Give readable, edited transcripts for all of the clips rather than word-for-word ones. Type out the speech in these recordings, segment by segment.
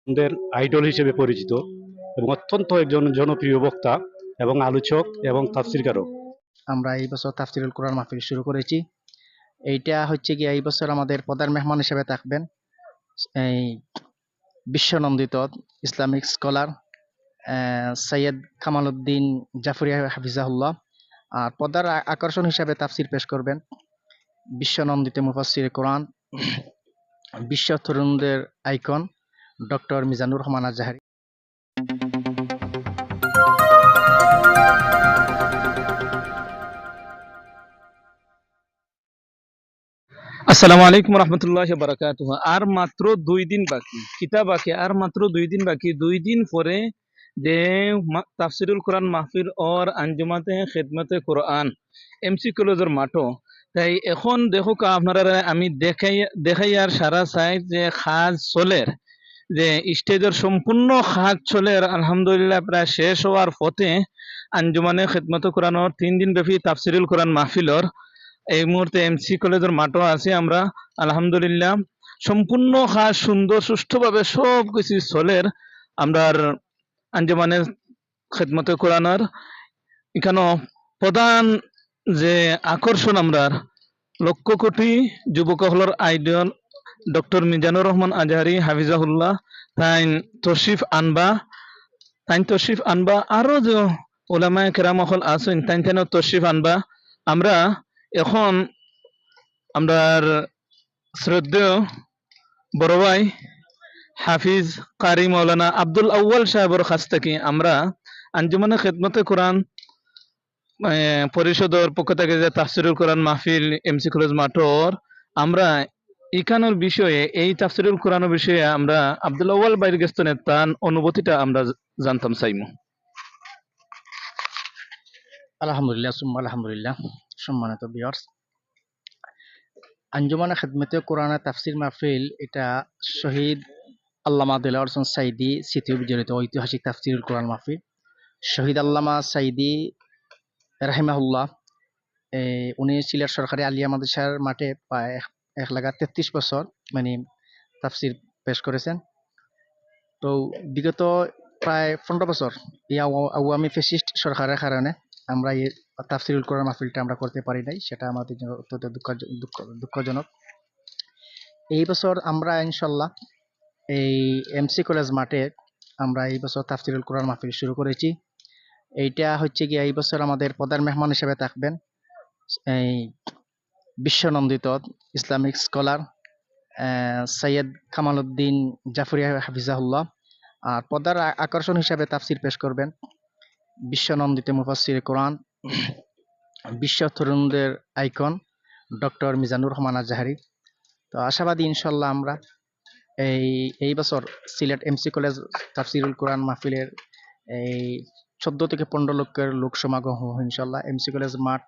দের idol হিসেবে পরিচিত এবং অত্যন্ত একজন জনপ্রিয় বক্তা এবং আলোচক এবং তাফসীরকারক। আমরা এই বছর তাফসিরুল কোরআন মাহফিল শুরু করেছি। এইটা হচ্ছে গিয়ে এই বছর আমাদের প্রধান মেহমান হিসেবে থাকবেন এই বিশ্বনন্দিত ইসলামিক স্কলার সৈয়দ কামাল উদ্দিন জাফরিয়া হাফিজাহুল্লাহ। আর পর্দার আকর্ষণ হিসাবে তাফসির পেশ করবেন বিশ্বনন্দিত মুফাসসির কোরআন, বিশ্ব তরুণদের আইকন ডক্টর মিজানুর রহমান আজহারি। আসসালামু আলাইকুম রহমতুল্লাহি বারাকাতুহ। আর মাত্র 2 দিন বাকি, কিতাব বাকি, আর মাত্র 2 দিন বাকি। 2 দিন পরে যে তাফসিরুল কোরআন মাহফিল और আঞ্জুমাতে খেদমতে কোরআন এমসি কলেজের মাঠও। তাই এখন দেখুক আপনারা, আমি দেখাই আর সারা সাইড যে খাজ চলের, যে স্টেজের সম্পূর্ণ খাজ চলের আলহামদুলিল্লাহ প্রায় শেষ হওয়ার পথে আঞ্জুমানে খেদমতে কোরআনের 3 দিন ব্যাপী তাফসিরুল কোরআন মাহফিলর এই মুহূর্তে এমসি কলেজের মাঠও আছি আমরা। আলহামদুলিল্লাহ সম্পূর্ণ কাজ সুন্দর সুষ্ঠুভাবে সব কিছু চলের আমরা আঞ্জুমানে খেদমতে কোরআনের। এখানে প্রধান যে আকর্ষণ আমরা লক্ষ কোটি যুবকহলর আইডল ডক্টর মিজানুর রহমান আজহারি হাফিজাহুল্লাহ তাইন তশরিফ আনবা আরো যে ওলামায়ে কেরাম হল আছেন তাইন তশরিফ আনবা। আমরা এখন আমরা শ্রদ্ধেয় বড় ভাই হাফিজ কারি মৌলানা আব্দুল আউয়াল সাহেবের কাছ থেকে আমরা আঞ্জুমানে খেদমতে কোরআন পরিষদের পক্ষ থেকে যে তাফসিরুল কোরআন মাহফিল এমসি কলেজ মাঠর আমরা ইকানোর বিষয়ে, এই তাফসিরুল কোরআনের বিষয়ে আমরা আব্দুল আউয়াল ভাইয়ের কাছ থেকে তার অনুভূতিটা আমরা জানতাম চাইমু। আলহামদুলিল্লাহ সুম্মা আলহামদুলিল্লাহ। সম্মানিত ভিউয়ার্স, আঞ্জুমানে খেদমতে কোরআনের তাফসির মাহফিল এটা শহীদ আল্লামা দেলোয়ার হোসেন সাইদি স্মৃতি বিজড়িত ঐতিহাসিক তাফসিরুল কোরআন মাহফিল। শহীদ আল্লামা সাইদি রাহিমাহুল্লাহ উনি সিলেট সরকারি আলিয়া মাদ্রাসার মাঠে প্রায় 1,33 বছর মানে তাফসির পেশ করেছেন। তো বিগত প্রায় 15 বছর এই আওয়ামী ফ্যাসিস্ট সরকারের কারণে আমরা এই তাফসিরুল কোরআন মাহফিলটা আমরা করতে পারি নাই, সেটা আমাদের জন্য অত্যন্ত দুঃখজনক। এই বছর আমরা ইনশাল্লাহ এই এমসি কলেজ মাঠে আমরা এই বছর তাফসিরুল কোরআন মাহফিল শুরু করেছি। এইটা হচ্ছে গিয়ে এই বছর আমাদের প্রধান মেহমান হিসেবে থাকবেন এই বিশ্বনন্দিত ইসলামিক স্কলার সৈয়দ কামাল উদ্দিন জাফরিয়া হাফিজাহুল্লাহ। আর পর্দার আকর্ষণ হিসাবে তাফসির পেশ করবেন বিশ্বনন্দিত মুফাসসির কোরআন, বিশ্ব তরুণদের আইকন ডক্টর মিজানুর রহমান আজহারি। তো আশাবাদী ইনশাল্লাহ আমরা এই বছর সিলেট এমসি কলেজ তাফসিরুল কোরআন মাহফিলের এই 14 থেকে 15 লক্ষের লোক সমাগম হবে ইনশাল্লাহ। এমসি কলেজ মাঠ,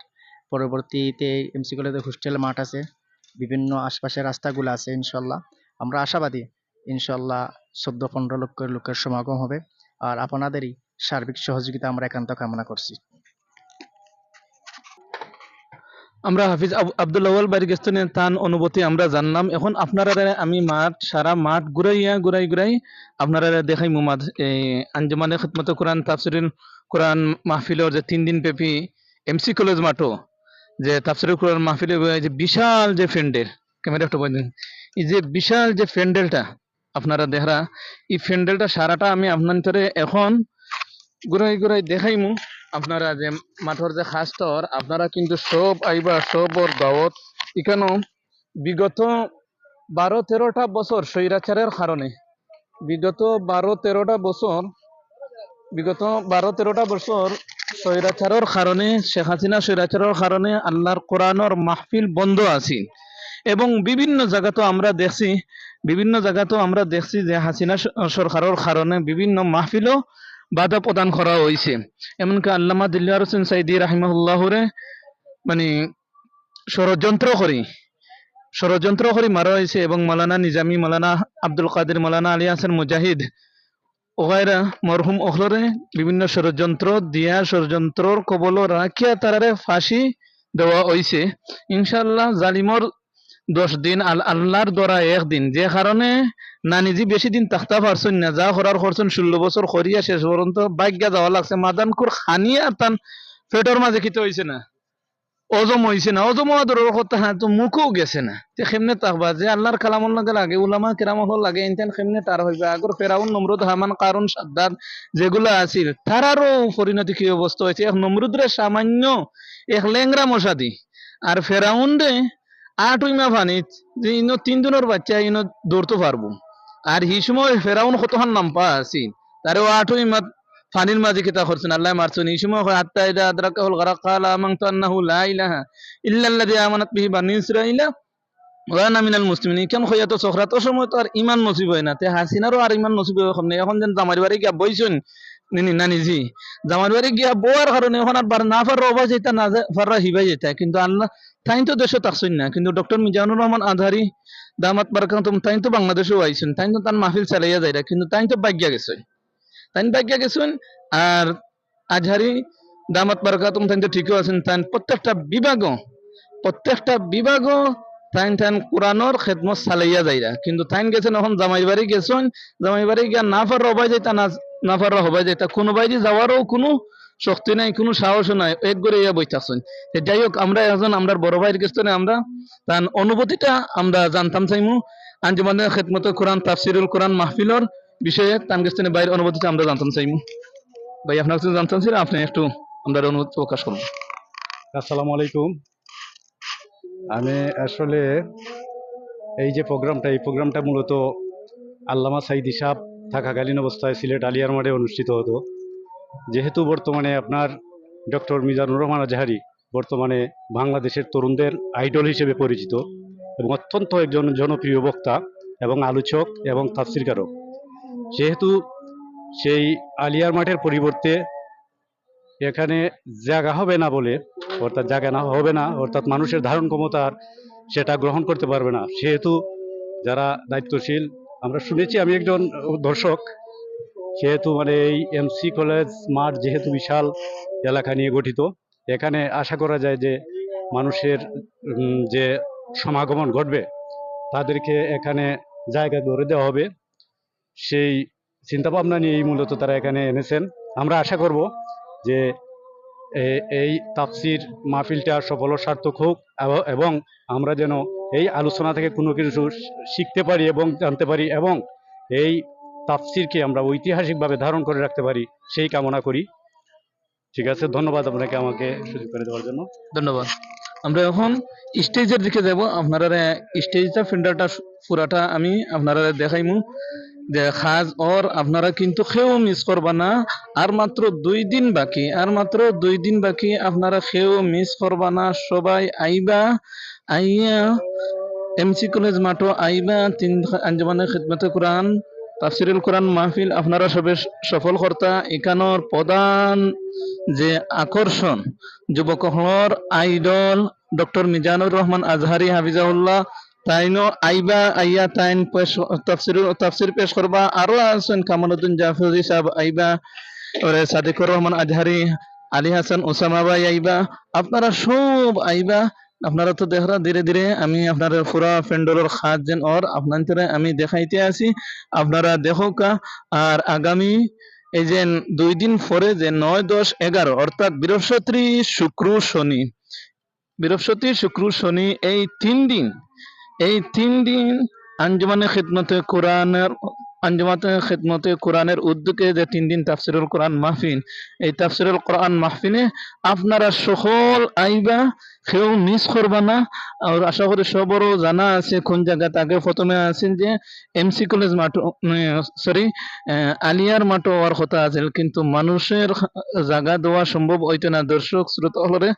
পরবর্তীতে এমসি কলেজের হোস্টেল মাঠ আছে, বিভিন্ন আশপাশের রাস্তাগুলো আছে। ইনশাল্লাহ আমরা আশাবাদী ইনশাল্লাহ 14-15 লক্ষের লোকের সমাগম হবে। আর আপনাদেরই সার্বিক সহযোগিতা আমরা একান্ত কামনা করছি। আমরা হাফিজ আব্দুল আউয়াল ভাইয়ের কাছ থেকে তার অনুভূতি আমরা জানলাম। এখন আপনারা আমি সারা মাঠ ঘুরাই আপনারা দেখাই মুমাদ এই আঞ্জুমানে খেদমতে কোরআন তাফসিরুল কোরআন মাহফিলের যে 3 দিন ব্যাপী এমসি কলেজ মাঠও যে তাফসিরুল কোরআন মাহফিলের যে বিশাল যে ফ্যান্ডেল, ক্যামেরা একটু বলেন, এই যে বিশাল যে ফ্যান্ডেলটা আপনারা দেখরা, এই ফ্যান্ডেলটা সারাটা আমি আপনাদের এখন ঘুরাই দেখাইমু। আপনারা যে মাঠর যে খাস্তর আপনারা কিন্তু সব আইবা, সবর দাওয়াত। এখানে বিগত 12-13টা বছর স্বৈরাচারের কারণে, বিগত 12-13টা বছর স্বৈরাচারের কারণে, শেখ হাসিনা স্বৈরাচারের কারণে আল্লাহর কোরআনের মাহফিল বন্ধ আছে। এবং বিভিন্ন জায়গাতেও আমরা দেখছি যে হাসিনা সরকারের কারণে বিভিন্ন মাহফিলও বাধা প্রদান করা হয়েছে। এমনকি আল্লামা দেলোয়ার হোসেন সাইদি রাহিমাহুল্লাহরে মানে ষড়যন্ত্র করি মারা হয়েছে। এবং মৌলানা নিজামী, মৌলানা আব্দুল কাদের, মৌলানা আলী হাসান মুজাহিদ ওগায়রা মরহুম ওখলরে বিভিন্ন ষড়যন্ত্রর কবল রাখিয়া তারারে ফাঁসি দেওয়া হয়েছে। ইনশাআল্লাহ জালিমর 10 দিন আল্লাহর দ্বারা একদিন, যে কারণে না নিজে বেশি দিন থাকতে পারছেন না, যা করার করছেন 16 বছর করিয়া শেষ পর্যন্ত বাইজ্ঞা যাওয়া লাগছে, মাদানকুর খানিয়া তান পেটের মাঝে কিতে হয়েছে না, অজম হয়েছে না, অজম হওয়া দূরের কথা, হ্যাঁ তো মুখও গেছে না, তে কেমনে থাকবা, যে আল্লাহর কালামর লাগে লাগে উলামা কেরাম হল লাগে ইনতেন কেমনে তার হইবে। আগর ফেরাউন নমরুদ হামান কারুন সাদ্দাদ যেগুলা আছিল তারারও পরিণতি কি অবস্থা হয়েছে, এক নমরুদরে সামান্য এক লেংরা মশা দি, আর ফেরাউন রে 8 উইমা পানিত, যে ইনো 3 দিনের বাচ্চা ইনো দৌড়তে পারবো, আর এই সময় ফেরাউন কতখান নাম পা আছিল, তারও 8 উইমা পানির মাঝে কিতা করছেন আল্লাহ মারছেন। এই সময় হাত্তা ইদা আদরাকাহুল গারাক ক্বালা আমানতু আন্নাহু লা ইলাহা ইল্লাল্লাযী আমানাত বিহি বানী ইসরাঈলা ওয়া আনা মিনাল মুসলিমিন। কেন হইয়া তো সখরাত সময় তো আর ইমান নসিব হয় না, তে হাসিনারও আর ইমান নসিব হয় না। এখন যেন জামাইর বাড়ি গিয়া বইছেন না নিজে জামাইর বাড়ি গিয়া বউয়ার কারণে এখন আর বার না পার রবা যেতা না পাররা হিবাই যেতা, কিন্তু আল্লাহ তাই তো দেশে থাকছেন না, কিন্তু ডক্টর মিজানুর রহমান আজহারি দামাত বারাকাতুহুম তাই তো বাংলাদেশেও আইছেন, তাই তো তার মাহফিল চালাইয়া যায়, কিন্তু তাই তো ভাগ্যা গেছেন, তাই ভাগ্যা গেছেন। আর আজহারি দামাত বারাকাতুহুম তাই তো ঠিকও আছেন, তাই প্রত্যেকটা বিভাগও তাইন তাইন কোরআনর খেদমত চালাইয়া যাইরা, কিন্তু তাইন গেছেন এখন জামাই বাড়ি গেছেন, জামাই বাড়ি গিয়া না পার হবাই যাইতা না পার হবাই যাইতা, কোনো বাইরে যাওয়ারও কোনো শক্তি নাই, কোনো সাহস নাই, এক করে ইয়া বই থাকছেন। যাই হোক, আমরা এখন আমরা বড় ভাইয়ের কাছে আমরা তার অনুভূতিটা আমরা জানতাম চাইমু, আঞ্জুমানের খেদমতে কোরআন তাফসিরুল কোরআন মাহফিলর বিষয়ে তার কাছে বাইরের অনুভূতিটা আমরা জানতাম চাইমু। ভাই আপনার কাছে জানতাম ছিল, আপনি একটু আমরা অনুভূতি প্রকাশ করুন। আসসালামু আলাইকুম। আমি আসলে এই প্রোগ্রামটা মূলত আল্লামা সাইদি সাহেব থাকাকালীন অবস্থায় সিলেট আলিয়ার মাঠে অনুষ্ঠিত হতো। যেহেতু বর্তমানে আপনার ডক্টর মিজানুর রহমান আজহারি বর্তমানে বাংলাদেশের তরুণদের আইডল হিসেবে পরিচিত এবং অত্যন্ত একজন জনপ্রিয় বক্তা এবং আলোচক এবং তাফসিরকারক, যেহেতু সেই আলিয়ার মাঠের পরিবর্তে এখানে জায়গা হবে না বলে, অর্থাৎ জায়গা না হবে না, অর্থাৎ মানুষের ধারণ ক্ষমতার সেটা গ্রহণ করতে পারবে না, সেহেতু যারা দায়িত্বশীল, আমরা শুনেছি, আমি একজন দর্শক, সেহেতু মানে এই এমসি কলেজ মাঠ যেহেতু বিশাল এলাকা নিয়ে গঠিত, এখানে আশা করা যায় যে মানুষের যে সমাগমন ঘটবে তাদেরকে এখানে জায়গা করে দেওয়া হবে, সেই চিন্তাভাবনা নিয়েই মূলত তারা এখানে এনেছেন। আমরা আশা করব যে এই তাফসির মাহফিলটা সফল ও সার্থক হোক এবং আমরা যেন এই আলোচনা থেকে কোনো কিছু শিখতে পারি এবং জানতে পারি এবং এই তাফসিরকে আমরা ঐতিহাসিকভাবে ধারণ করে রাখতে পারি, সেই কামনা করি। ঠিক আছে, ধন্যবাদ আপনাকে আমাকে সুযোগ করে দেওয়ার জন্য। ধন্যবাদ। আমরা এখন স্টেজের দিকে যাব, আপনারা স্টেজটা ফিল্ডারটা পুরাটা আমি আপনারা দেখাইমু যে খাজ, ওর আপনারা কিন্তু কেউ মিস করবা না, আর মাত্র 2 দিন বাকি, আপনারা কেউ মিস করবা না, সবাই আইয়া এমসি কলেজ মাঠও আইবা, আঞ্জুমানের খিদমতে কোরআন তাফসিরুল কোরআন মাহফিল আপনারা সবে সফল কর্তা। এখানোর প্রধান যে আকর্ষণ যুবকহলর আইডল ডক্টর মিজানুর রহমান আজহারি হাফিজাহুল্লাহ, তাইনো আইয়া তাইন তাফসির পেশ করবা। আরো আছেন কামালউদ্দিন জাফরি সাহেব আইবা, ওরে সাদিকুর রহমান আজহারি, আলী হাসান ওসামা ভাই আইবা, আপনারা সব আইবা। আপনারা তো দেখরা ধীরে ধীরে আমি আপনার পুরা ফেন্ডরের খাজ যেন ওর আপনাদের আমি দেখাইতে আছি, আপনারা দেখোকা। আর আগামী এই যে 2 দিন পরে যে 9, 10, 11 অর্থাৎ বৃহস্পতি শুক্র শনি এই 3 দিন আঞ্জুমানে খিদমতে কোরআনের উদ্যোগে যে 3 দিন তাফসিরুল কোরআন মাহফিল, এই তাফসিরুল কোরআন মাহফিলে আপনারা সকল আইবা, কেউ মিস করবা না। আর আশা করি সবরও জানা আছে কোন জায়গাতে। আগে প্রথমে আছেন যে এমসি কলেজ মাঠ, আলিয়ার মাঠ হওয়ার কথা আছে, কিন্তু মানুষের জায়গা দেওয়া সম্ভব হইতো না, দর্শক শ্রোতা হলে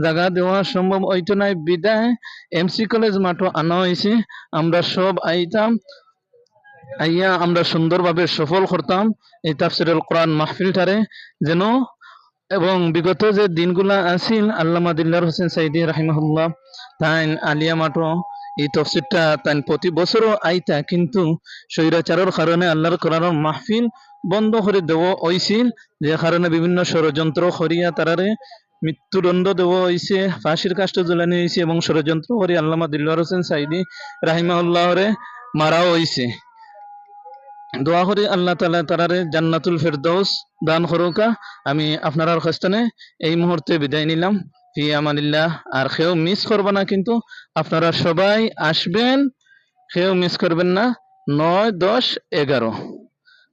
জায়গা দেওয়া সম্ভব হইতো না, বিদায় এমসি কলেজ মাঠও আনা হয়েছে। আমরা সব আইয়া আমরা সুন্দরভাবে সফল করতাম এই তাফসিরুল কোরআন মাহফিলটারে যেন। এবং বিগত যে দিনগুলা আছিল আল্লামা দিলদার হোসেন সাইদি রাহিমাহুল্লাহ তাইন আলিয়া মাঠও এই তফসিরটা তাইন প্রতি বছরও আইতা, কিন্তু স্বৈরাচারের কারণে আল্লাহর কোরআনের মাহফিল বন্ধ করে দেওয়া হয়েছিল, যে কারণে বিভিন্ন ষড়যন্ত্র করিয়া তারারে মৃত্যুদণ্ড দেওয়া হয়েছে, ফাঁসির কাষ্ঠ ঝুলানো হয়েছে এবং ষড়যন্ত্র করে আল্লামা দিলওয়ার হোসেন সাইদি রাহিমাহুল্লাহরে মারাও হয়েছে। দোয়া করি আল্লাহ তাআলা তারারে জান্নাতুল ফেরদৌস দান করুকা। আমি আপনার কাছে এই মুহূর্তে বিদায় নিলাম, ফি আমানিল্লাহ। আর কেউ মিস করবে না, কিন্তু আপনারা সবাই আসবেন, কেউ মিস করবেন না। 9, 10, 11।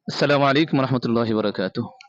আসসালামু আলাইকুম রহমতুল্লাহি বারাকাতুহু।